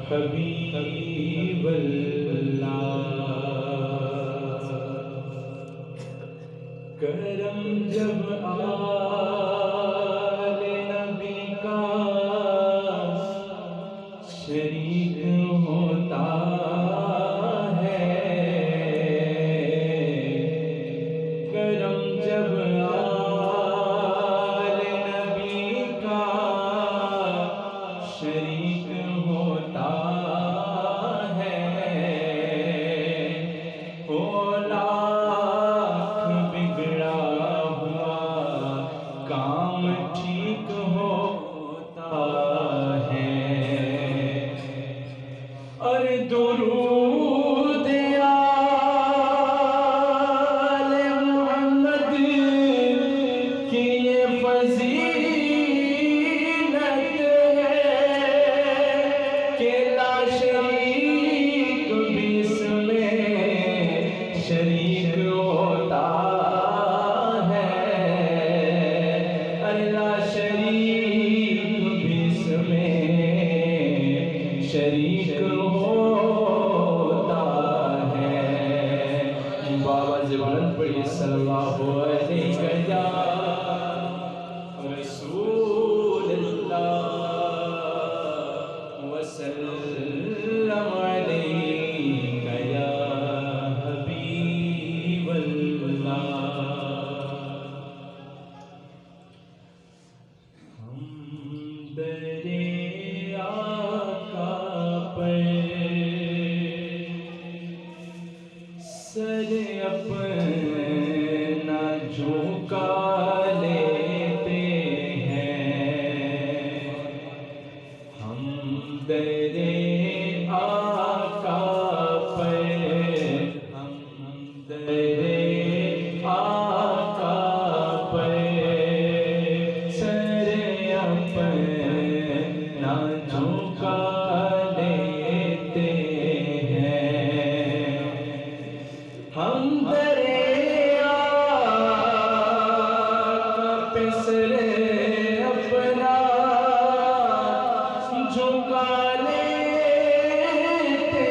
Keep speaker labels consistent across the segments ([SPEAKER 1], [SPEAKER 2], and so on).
[SPEAKER 1] حبیب اللہ کرم جب آل نبی کا شریک ہوتا ہے، کرم جب آل نبی کا شریک ہوتا ہے، ہو لاکھ بگڑا ہوا کام ٹھیک ہوتا ہے۔ اور درود آل محمد کی یہ فضیلت ہے کہ لا شریک بھی اس میں شریک ہوتا ہے، اللہ شریک بھی اس میں شریک ہوتا ہے۔ بابا بلند پڑھی صلی اللہ علیہ یا رسول اللہ وسلم علیک یا حبیب اللہ۔ ہم درے آقا پر سر اپنا جھکا لیتے ہیں، ہم درے آقا پر، ہم درے آقا پر سر اپنا جھکا لیتے ہیں، ہم درے آقا پہ سر اپنا جھکا لیتے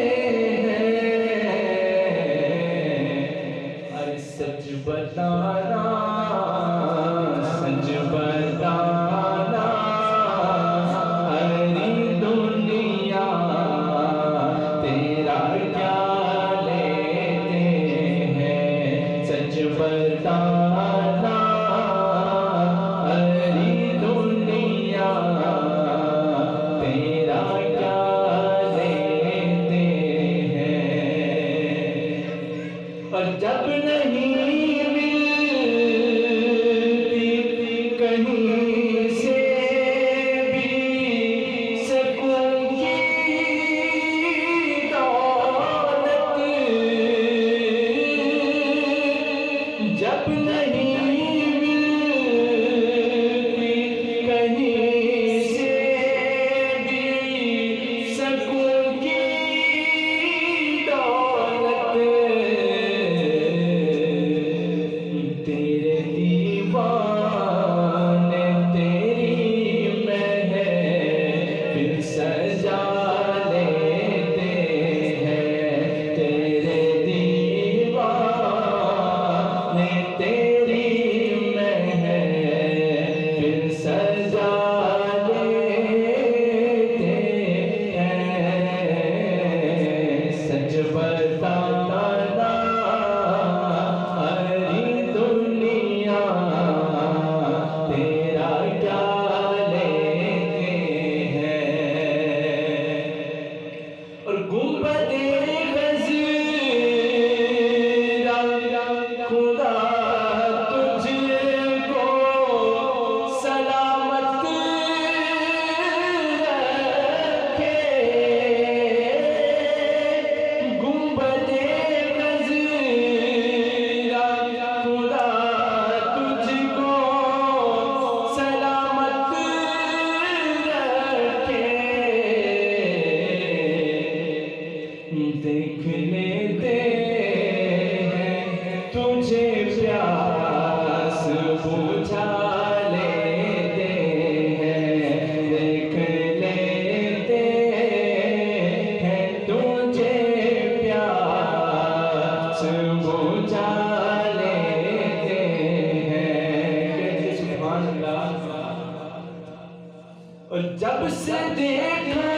[SPEAKER 1] سے دیکھا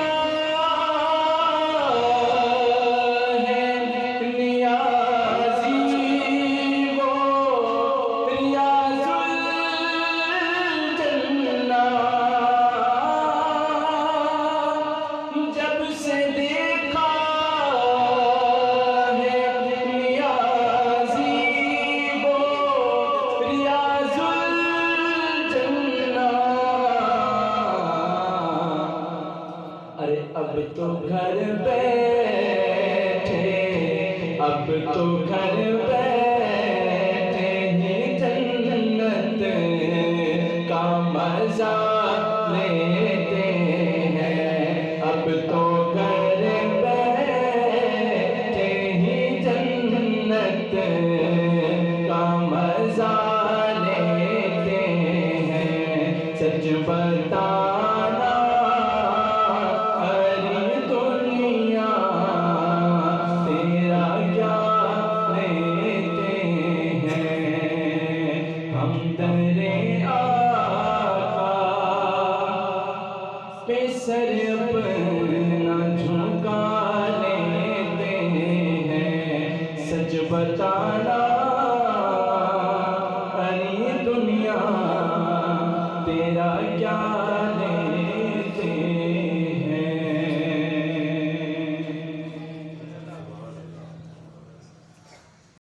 [SPEAKER 1] ہے نیازی وہ ریاض الجنہ، جب سے دیکھا ہے نیازی وہ ریاض الجنہ، ارے اب تو گھر بیٹھے، اب تو گھر بیٹھے ہی جنت کا مزہ لیتے ہیں، اب تو گھر بیٹھے ہی جنت کا مزہ لیتے ہیں، سچ بتانا ساری دنیا تیرا کیا لیتے ہیں، ہم دریا